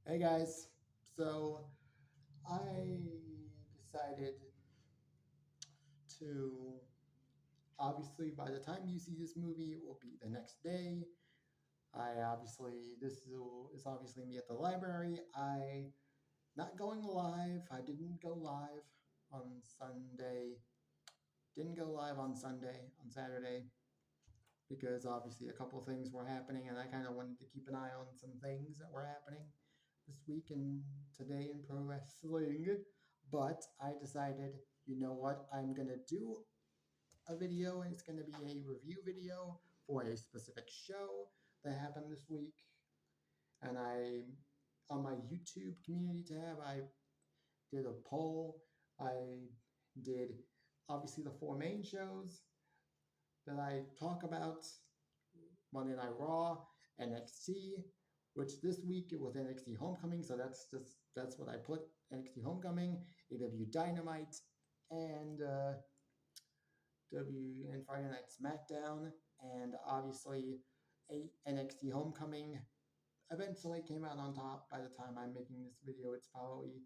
Hey guys, so I decided to obviously by the time you see this movie, it will be the next day. This is obviously me at the library. I not going live. I didn't go live on Sunday. Didn't go live on Saturday, because obviously a couple of things were happening, and I kind of wanted to keep an eye on some things that were happening this week and today in pro wrestling. But I decided, you know what, I'm gonna do a video, and it's gonna be a review video for a specific show that happened this week. And on my YouTube community tab, I did a poll. I did obviously the four main shows that I talk about: Monday Night Raw, NXT, which this week it was NXT Homecoming, so that's what I put: NXT Homecoming, AW Dynamite, and Friday Night SmackDown, and obviously NXT Homecoming eventually came out on top. By the time I'm making this video, it's probably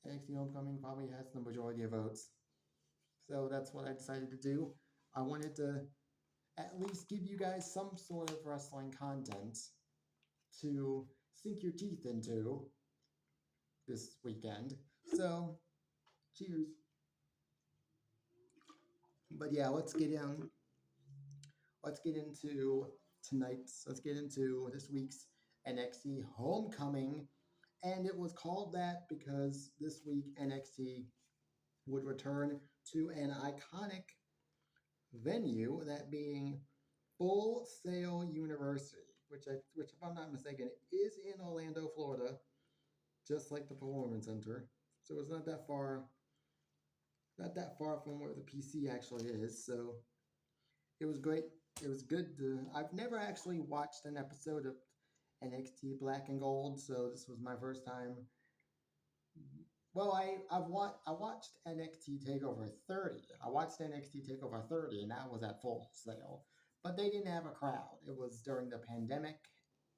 NXT Homecoming probably has the majority of votes. So that's what I decided to do. I wanted to at least give you guys some sort of wrestling content to sink your teeth into this weekend. So, cheers. But yeah, let's get into let's get into this week's NXT Homecoming. And it was called that because this week NXT would return to an iconic venue, that being Full Sail University, which if I'm not mistaken is in Orlando, Florida, just like the Performance Center. So it's not that far from where the PC actually is. So it was great. It was good. I've never actually watched an episode of NXT Black and Gold, so this was my first time. Well, I watched NXT Takeover 30. I watched NXT Takeover 30, and that was at Full Sail, but they didn't have a crowd. It was during the pandemic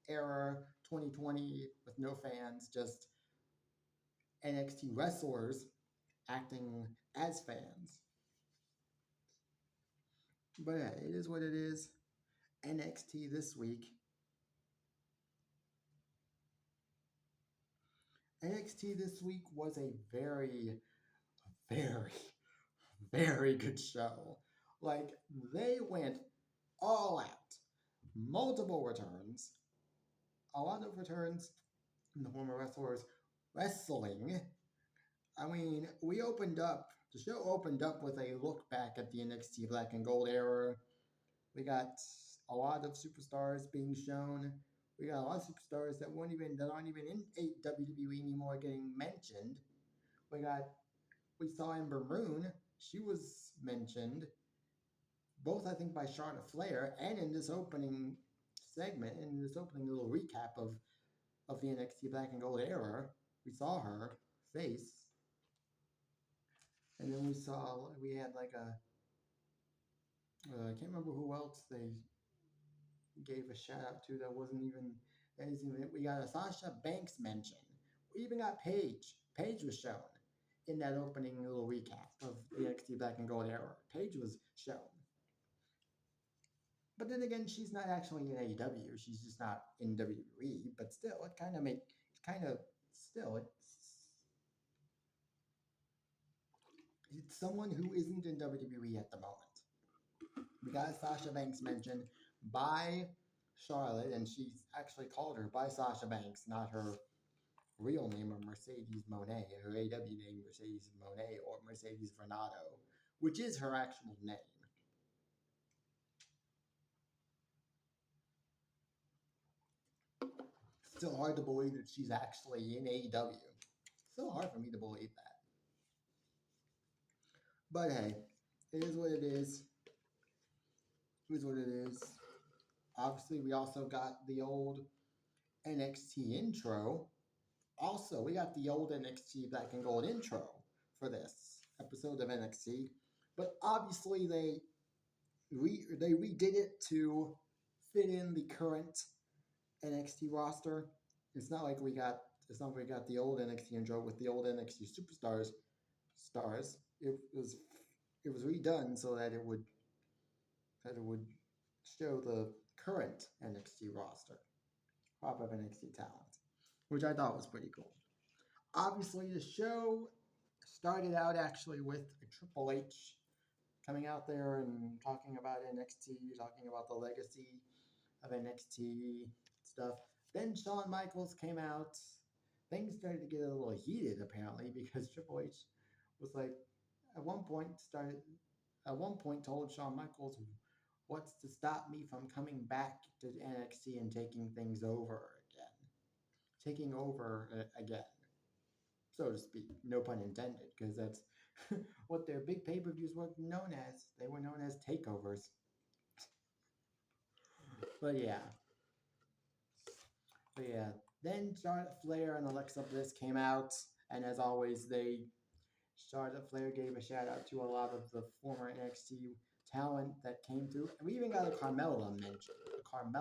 era, 2020, with no fans, just NXT wrestlers acting as fans. But yeah, it is what it is. NXT this week. NXT this week was a very, very good show. Like, they went all out. Multiple returns. A lot of returns in the former wrestlers wrestling. I mean, the show opened up with a look back at the NXT Black and Gold era. We got a lot of superstars being shown. We got a lot of superstars that aren't even in WWE anymore getting mentioned. We got we saw Ember Moon. She was mentioned both, I think, by Charlotte Flair, and in this opening segment, in this opening little recap of the NXT Black and Gold era. We saw her face, and then we had like I can't remember who else they gave a shout out to that isn't even. We got a Sasha Banks mention. We even got Paige. Paige was shown in that opening little recap of the NXT Black and Gold era. Paige was shown. But then again, she's not actually in AEW. She's just not in WWE. But still, it's someone who isn't in WWE at the moment. We got Sasha Banks mentioned by Charlotte, and she's actually called her by Sasha Banks, not her real name of Mercedes Monet, her AW name Mercedes Monet or Mercedes Vernado, which is her actual name. Still hard to believe that she's actually in AEW. Still hard for me to believe that. But hey, it is what it is. It is what it is. Obviously, we also got the old NXT intro. Also, we got the old NXT Black and Gold intro for this episode of NXT. But obviously, they redid it to fit in the current NXT roster. It's not like we got it's not like we got the old NXT intro with the old NXT stars. It was redone so that it would show the current NXT roster, pop up NXT talent, which I thought was pretty cool. Obviously, the show started out actually with Triple H coming out there and talking about NXT, talking about the legacy of NXT stuff. Then Shawn Michaels came out. Things started to get a little heated apparently because Triple H was like at one point started at one point told Shawn Michaels, "What's to stop me from coming back to NXT and taking things over again, taking over again, so to speak." No pun intended, because that's what their big pay-per-views were known as. They were known as takeovers. But yeah, but yeah. Then Charlotte Flair and Alexa Bliss came out, and as always, Charlotte Flair gave a shout out to a lot of the former NXT talent that came through. We even got a Carmella mention, and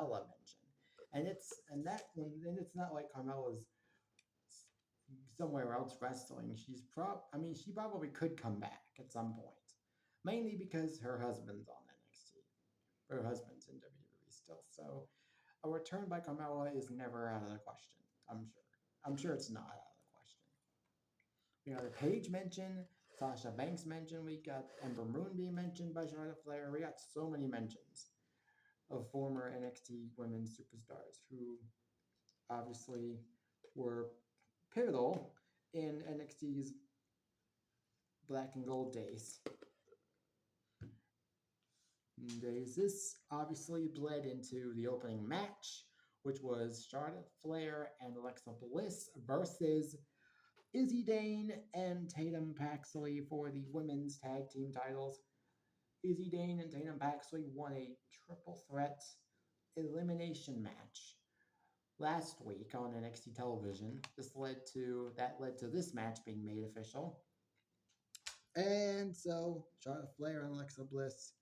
that one, and it's not like Carmella's somewhere else wrestling. I mean, she probably could come back at some point, mainly because her husband's on NXT. Her husband's in WWE still, so a return by Carmella is never out of the question. I'm sure. I'm sure it's not out of the question. We got a Paige mention, Sasha Banks mentioned. We got Ember Moon being mentioned by Charlotte Flair. We got so many mentions of former NXT women's superstars who obviously were pivotal in NXT's black and gold days. This obviously bled into the opening match, which was Charlotte Flair and Alexa Bliss versus Izzy Dane and Tatum Paxley for the women's tag team titles. Izzy Dane and Tatum Paxley won a triple threat elimination match last week on NXT television. That led to this match being made official. And so Charlotte Flair and Alexa Bliss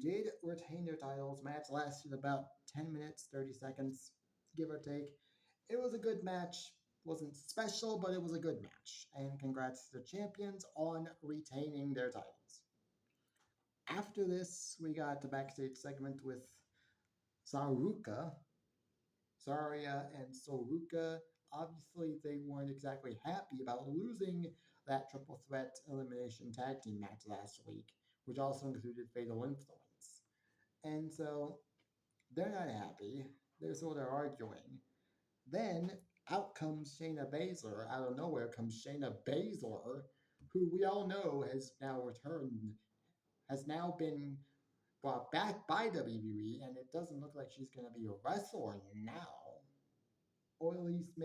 did retain their titles. Match lasted about 10 minutes, 30 seconds, give or take. It was a good match. Wasn't special, but it was a good match. And congrats to the champions on retaining their titles. After this, we got the backstage segment with Saruka, Saria and Soruka. Obviously, they weren't exactly happy about losing that triple threat elimination tag team match last week, which also included Fatal Influence. And so they're not happy. They're sort of arguing. Then out comes Shayna Baszler. Out of nowhere comes Shayna Baszler, who we all know has now returned, has now been brought back by WWE, and it doesn't look like she's going to be a wrestler now. Or at least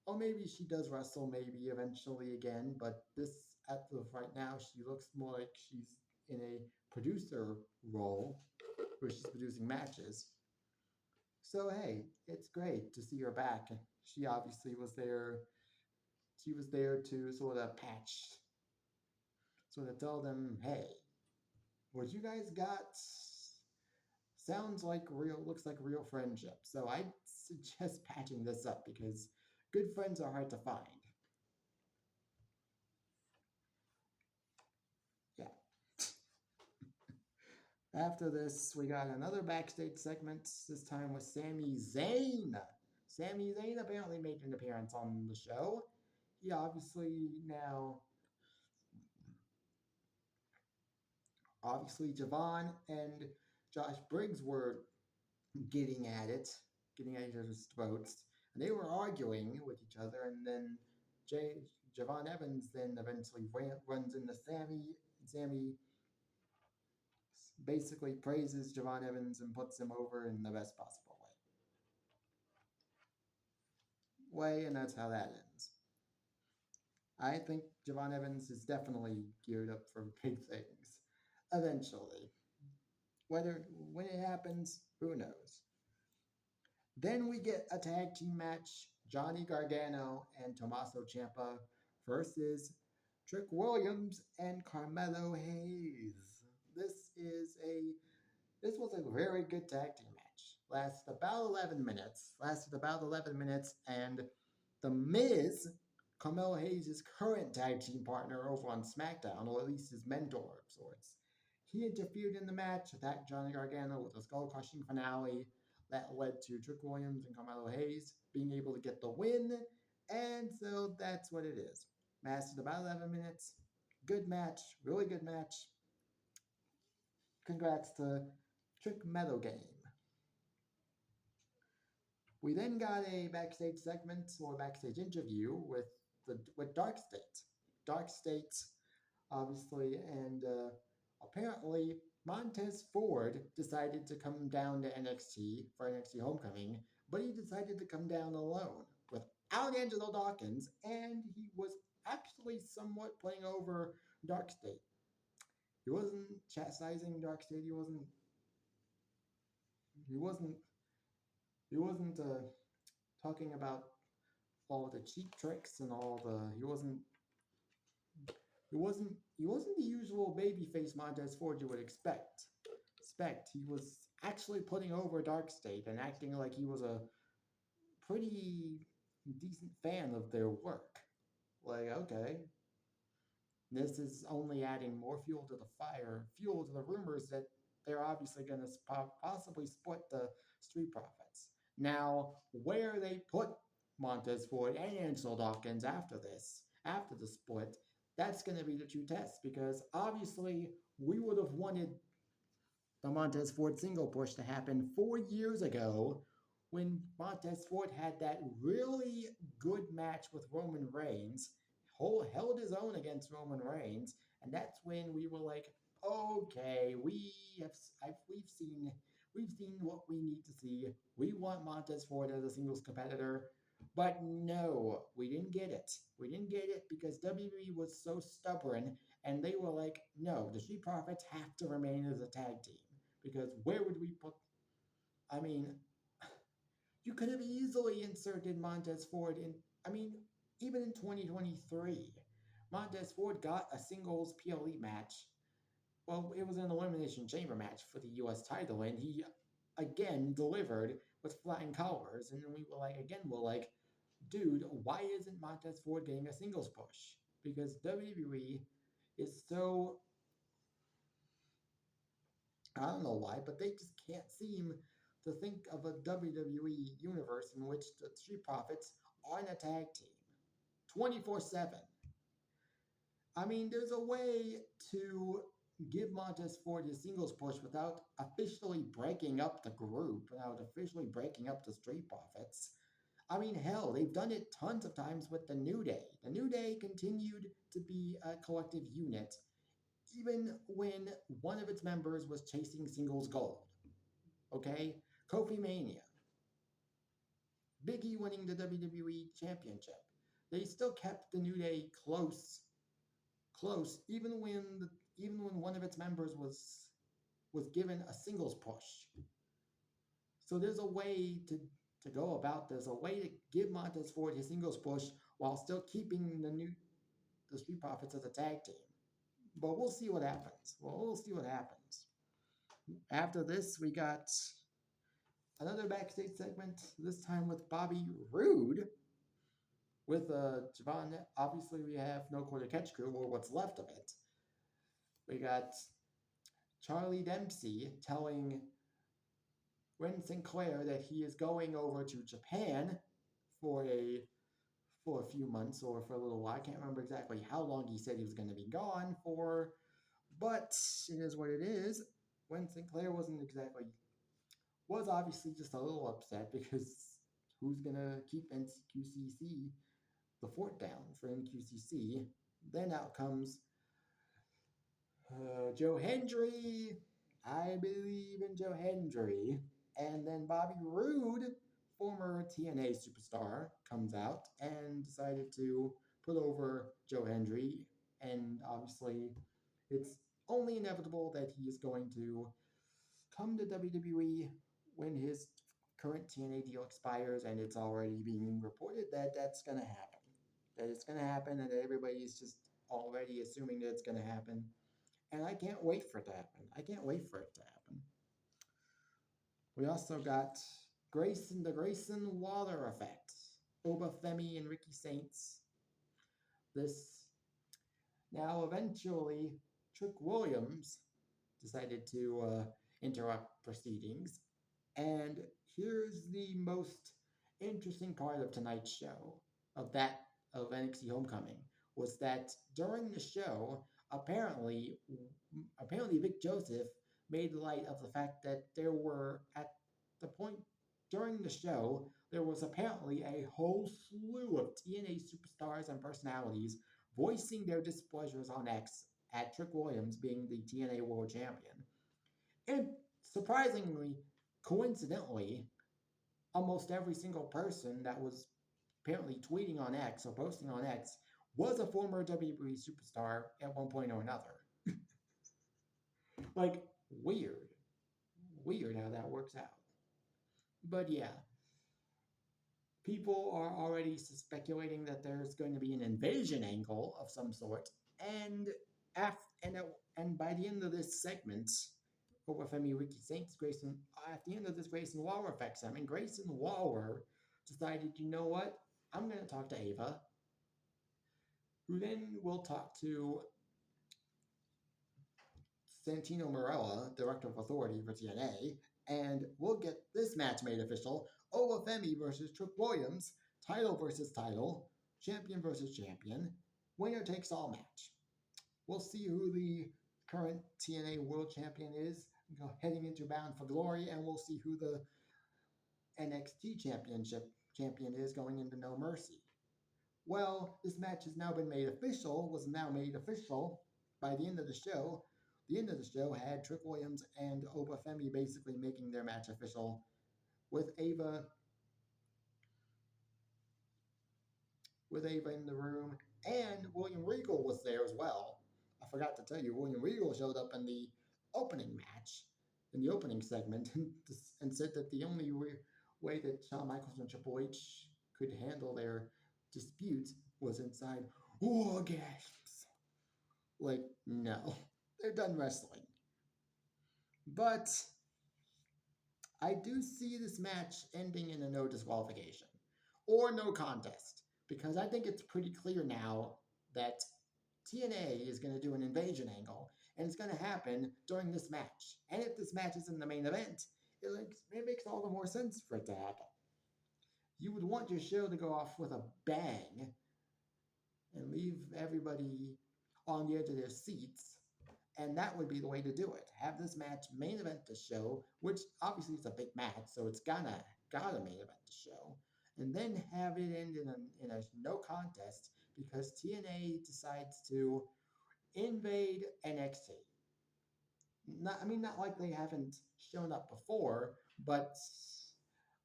or maybe she does wrestle maybe eventually again, but this, at the right now, she looks more like she's in a producer role where she's producing matches. So hey, it's great to see her back. She obviously was there. She was there to sort of tell them, hey, what you guys got looks like real friendship. So I suggest patching this up because good friends are hard to find. Yeah. After this, we got another backstage segment, this time with Sami Zayn. Sami Zayn apparently made an appearance on the show. He obviously Javon and Josh Briggs were getting at it, getting at each other's throats. And they were arguing with each other, and then Javon Evans then eventually runs into Sammy. Sammy basically praises Javon Evans and puts him over in the best possible and that's how that ends. I think Javon Evans is definitely geared up for big things eventually. When it happens, who knows? Then we get a tag team match: Johnny Gargano and Tommaso Ciampa versus Trick Williams and Carmelo Hayes. This was a very good tag team match. lasted about 11 minutes. Lasted about 11 minutes, and The Miz, Carmelo Hayes' current tag team partner over on SmackDown, or at least his mentor of sorts, he interfered in the match, attacked Johnny Gargano with a skull crushing finale that led to Trick Williams and Carmelo Hayes being able to get the win. And so that's what it is. Lasted about 11 minutes. Good match, really good match. Congrats to Trick Meadow Game. We then got a backstage segment or backstage interview with Dark State. Dark State, obviously, and apparently Montez Ford decided to come down to NXT for NXT Homecoming, but he decided to come down alone without Angelo Dawkins, and he was actually somewhat playing over Dark State. He wasn't chastising Dark State. He wasn't. He wasn't. He wasn't talking about all the cheap tricks and all the. He wasn't the usual babyface Montez Ford you would expect. He was actually putting over Dark State and acting like he was a pretty decent fan of their work. Like, okay, this is only adding more fuel to the fire, fuel to the rumors that they're obviously going to possibly split the Street Profits. Now, where they put Montez Ford and Angelo Dawkins after this, after the split, that's going to be the true test because obviously we would have wanted the Montez Ford single push to happen 4 years ago when Montez Ford had that really good match with Roman Reigns, held his own against Roman Reigns, and that's when we were like, okay, we've seen what we need to see. We want Montez Ford as a singles competitor. But no, we didn't get it. We didn't get it because WWE was so stubborn and they were like, no, the Street Profits have to remain as a tag team. Because where would we put. I mean, you could have easily inserted Montez Ford in. I mean, even in 2023, Montez Ford got a singles PLE match. Well, it was an Elimination Chamber match for the US title, and he again delivered with flying colors. And then we're like, dude, why isn't Montez Ford getting a singles push? Because WWE is so. I don't know why, but they just can't seem to think of a WWE universe in which the Street Profits are in a tag team 24/7. I mean, there's a way to give Montez Ford his singles push without officially breaking up the group, without officially breaking up the Street Profits. I mean, hell, they've done it tons of times with the New Day. The New Day continued to be a collective unit even when one of its members was chasing singles gold. Okay? Kofi Mania. Big E winning the WWE Championship. They still kept the New Day close, even when one of its members was given a singles push. So there's a way to go about this, a way to give Montez Ford his singles push while still keeping the Street Profits as a tag team. But we'll see what happens. We'll see what happens. After this, we got another backstage segment, this time with Bobby Roode. With Javon, obviously we have No Quarter Catch Crew, or what's left of it. We got Charlie Dempsey telling Ren Sinclair that he is going over to Japan for a few months or for a little while. I can't remember exactly how long he said he was going to be gone for, but it is what it is. Ren Sinclair was obviously just a little upset because who's going to keep NQCC, the fort down for NQCC? Then out comes Joe Hendry. I believe in Joe Hendry. And then Bobby Roode, former TNA superstar, comes out and decided to put over Joe Hendry. And obviously, it's only inevitable that he is going to come to WWE when his current TNA deal expires, and it's already being reported that that's going to happen. That it's going to happen, and everybody's just already assuming that it's going to happen. And I can't wait for it to happen. I can't wait for it to happen. We also got the Grayson Waller effect. Oba Femi and Ricky Saints. This now eventually Trick Williams decided to interrupt proceedings. And here's the most interesting part of tonight's show of that of NXT Homecoming was that during the show, apparently Vic Joseph made light of the fact that there were at the point during the show there was apparently a whole slew of TNA superstars and personalities voicing their displeasures on X at Trick Williams being the TNA World Champion. And surprisingly, coincidentally, almost every single person that was apparently tweeting on X or posting on X was a former WWE superstar at one point or another. Like, weird. Weird how that works out. But yeah, people are already speculating that there's going to be an invasion angle of some sort. And and by the end of this segment, over Femi Ricky Saints, Grayson, at the end of this Grayson Waller affects him. And Grayson Waller decided, you know what? I'm going to talk to Ava, who then will talk to Santino Marella, Director of Authority for TNA, and we'll get this match made official. Ola Femi versus Trick Williams, title versus title, champion versus champion, winner takes all match. We'll see who the current TNA World Champion is heading into Bound for Glory, and we'll see who the NXT Championship champion is going into No Mercy. Well, this match has now been made official, was now made official by the end of the show. The end of the show had Trick Williams and Oba Femi basically making their match official with Ava in the room, and William Regal was there as well. I forgot to tell you, William Regal showed up in the opening match, in the opening segment, and said that the only way that Shawn Michaels and Triple H could handle their dispute was inside orgasms. Like, no, they're done wrestling. But I do see this match ending in a no disqualification or no contest because I think it's pretty clear now that TNA is going to do an invasion angle and it's going to happen during this match. And if this match is in the main event, it makes all the more sense for it to happen. You would want your show to go off with a bang and leave everybody on the edge of their seats. And that would be the way to do it. Have this match main event the show, which obviously is a big match, so it's gotta main event the show, and then have it end in a no contest because TNA decides to invade NXT. Not like they haven't shown up before, but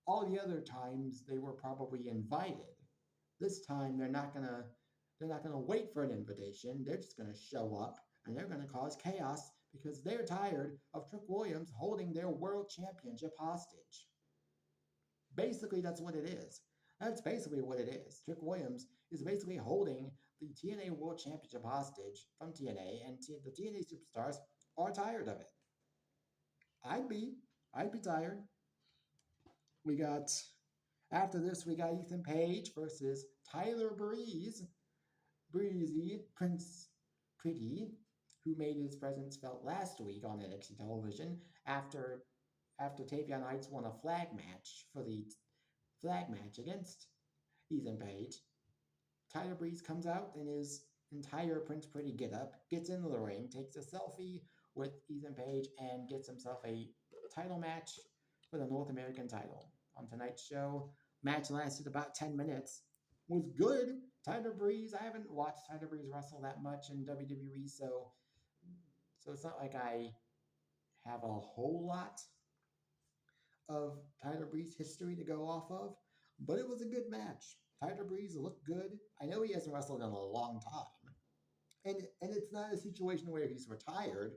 all the other times they were probably invited. This time they're not gonna wait for an invitation. They're just gonna show up and they're gonna cause chaos because they're tired of Trick Williams holding their world championship hostage. Basically, that's what it is. That's basically what it is. Trick Williams is basically holding the TNA World Championship hostage from TNA, and the TNA superstars are tired of it. I'd be. I'd be tired. We got After this, we got Ethan Page versus Tyler Breezy Prince Pretty, who made his presence felt last week on NXT television after Tavion Heights won a flag match against Ethan Page. Tyler Breeze comes out in his entire Prince Pretty getup, gets into the ring, takes a selfie with Ethan Page, and gets himself a title match for the North American title. On tonight's show, match lasted about 10 minutes. Was good. Tyler Breeze, I haven't watched Tyler Breeze wrestle that much in WWE, so it's not like I have a whole lot of Tyler Breeze history to go off of, but it was a good match. Tyler Breeze looked good. I know he hasn't wrestled in a long time. And it's not a situation where he's retired.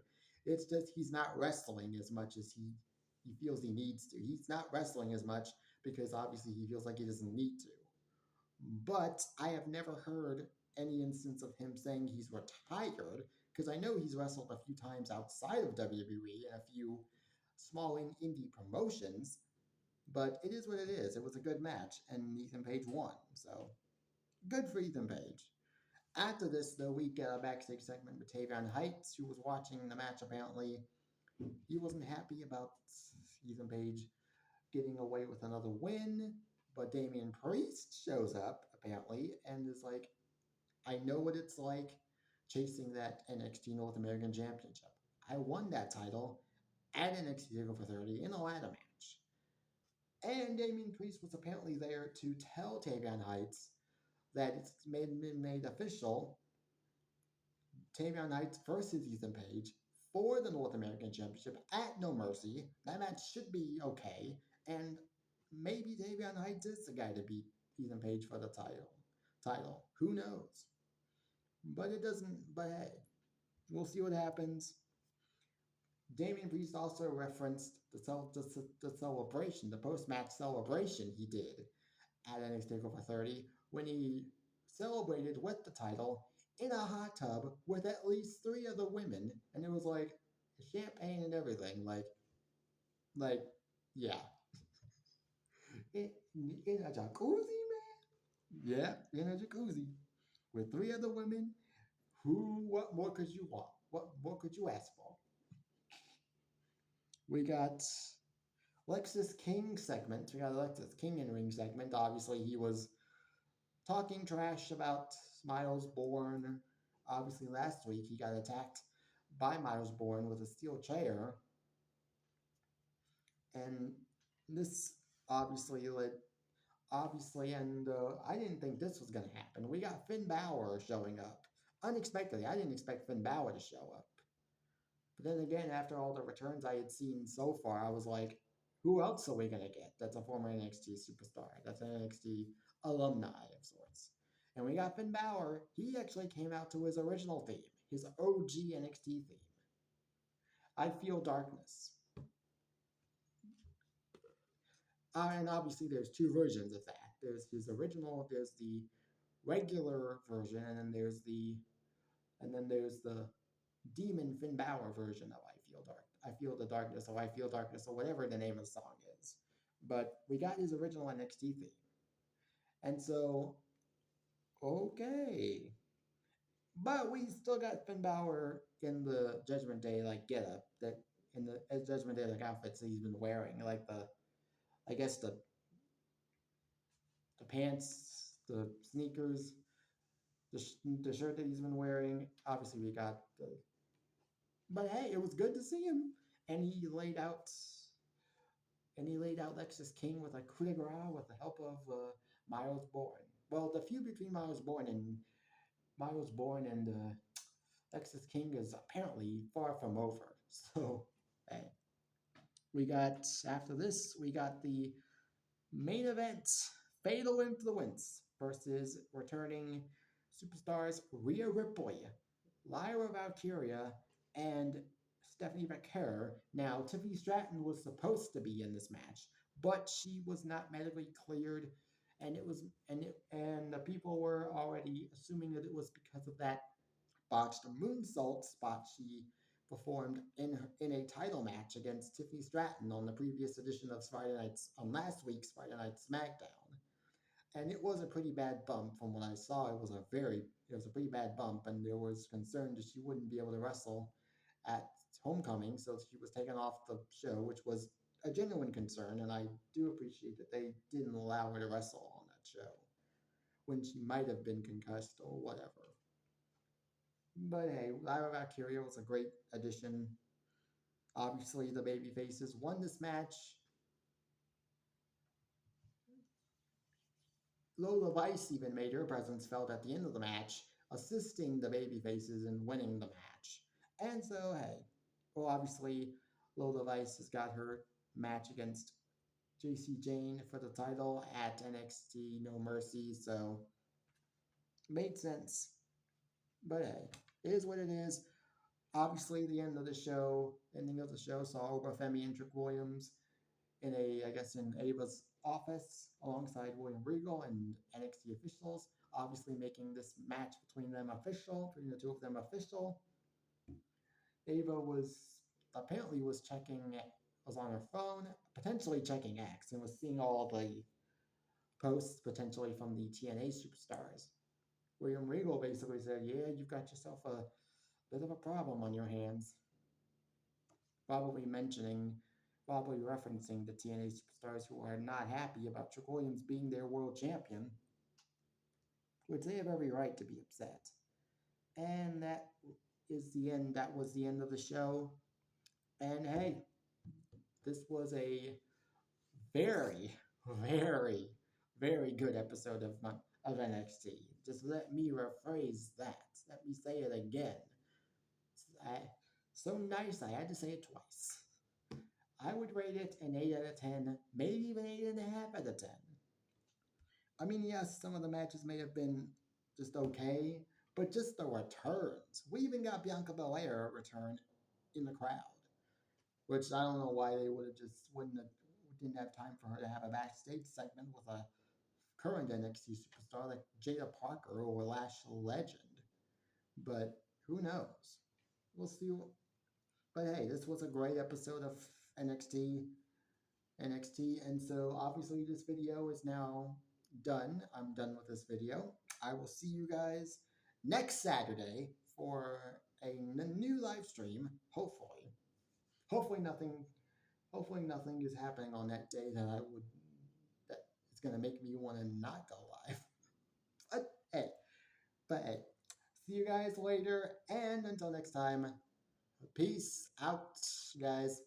It's just he's not wrestling as much as he feels he needs to. He's not wrestling as much because obviously he feels like he doesn't need to. But I have never heard any instance of him saying he's retired because I know he's wrestled a few times outside of WWE and a few indie promotions, but it is what it is. It was a good match, and Ethan Page won. So good for Ethan Page. After this, though, we get a backstage segment with Tavion Heights, who was watching the match. Apparently, he wasn't happy about Ethan Page getting away with another win, but Damian Priest shows up, apparently, and is like, I know what it's like chasing that NXT North American Championship. I won that title at NXT TakeOver 30 in a ladder match. And Damian Priest was apparently there to tell Tavion Heights that it's been made official. Tavion Heights versus Ethan Page for the North American Championship at No Mercy. That match should be okay. And maybe Tavion Heights is the guy to beat Ethan Page for the title. Who knows? But it doesn't, but hey, we'll see what happens. Damian Priest also referenced the celebration, the post-match celebration he did at NXT TakeOver 30 when he celebrated with the title in a hot tub with at least three other women, and it was like champagne and everything, like yeah, in a jacuzzi, man. Yeah, in a jacuzzi with three other women. What more could you want? What more could you ask for? We got Lexus King segment. We got a Lexus King in ring segment. Obviously, he was talking trash about Miles Bourne. Obviously, last week he got attacked by Miles Bourne with a steel chair, and this obviously led. Obviously, and I didn't think this was going to happen. We got Finn Balor showing up unexpectedly. I didn't expect Finn Balor to show up. But then again, after all the returns I had seen so far, I was like, who else are we going to get that's a former NXT superstar? That's an NXT alumni of sorts. And we got Finn Balor. He actually came out to his original theme, his OG NXT theme. I Feel Darkness. And obviously, there's two versions of that. There's his original, there's the regular version, and then there's the Demon Finn Balor version of I Feel Dark. I Feel the Darkness, or I Feel Darkness, or whatever the name of the song is. But we got his original NXT theme. And so, okay. But we still got Finn Balor in the Judgment Day like get up that in the Judgment Day like outfits that he's been wearing, like I guess the pants, the sneakers, the shirt that he's been wearing. Obviously, we got the. But hey, it was good to see him, and he laid out Lexus King with a coup de grace with the help of Miles Bourne. Well, the feud between Miles Bourne and Lexus King is apparently far from over. So, hey, after this, we got the main event, Fatal Influence versus returning superstars Rhea Ripley, Lyra Valkyria, and Stephanie McCare. Now, Tiffany Stratton was supposed to be in this match, but she was not medically cleared, and the people were already assuming that it was because of that botched moonsault spot she performed in a title match against Tiffany Stratton on the previous edition of last week's Friday Night SmackDown. And it was a pretty bad bump from what I saw. It was a pretty bad bump, and there was concern that she wouldn't be able to wrestle at Homecoming, so she was taken off the show, which was a genuine concern, and I do appreciate that they didn't allow her to wrestle on that show when she might have been concussed or whatever. But hey, Lyra Valkyria was a great addition. Obviously, the babyfaces won this match. Lola Vice even made her presence felt at the end of the match, assisting the babyfaces in winning the match. And so, hey, well, obviously, Lola Vice has got her match against JC Jane for the title at NXT No Mercy, so made sense. But hey, it is what it is. Obviously, the ending of the show saw Obafemi and Trick Williams in Ava's office alongside William Regal and NXT officials, obviously making this match between the two of them official. Ava was checking was on her phone, potentially checking X, and was seeing all the posts potentially from the TNA superstars. William Regal basically said, "Yeah, you've got yourself a bit of a problem on your hands." Probably mentioning, probably referencing the TNA superstars who are not happy about Trick Williams being their world champion, which they have every right to be upset. And that is the end. That was the end of the show. And hey, this was a very, very, very good episode of NXT. Just let me rephrase that. Let me say it again. I, so nice, I had to say it twice. I would rate it an 8 out of 10, maybe even 8.5 out of 10. I mean, yes, some of the matches may have been just okay, but just the returns. We even got Bianca Belair return in the crowd, which I don't know why they would have just didn't have time for her to have a backstage segment with a current NXT superstar like Jada Parker or Lash Legend. But who knows? We'll see. But hey, this was a great episode of NXT. NXT, and so obviously this video is now done. I'm done with this video. I will see you guys next Saturday for a new live stream. Hopefully nothing. Hopefully nothing is happening on that day that is going to make me want to not go live. But hey, see you guys later, and until next time, peace out, guys.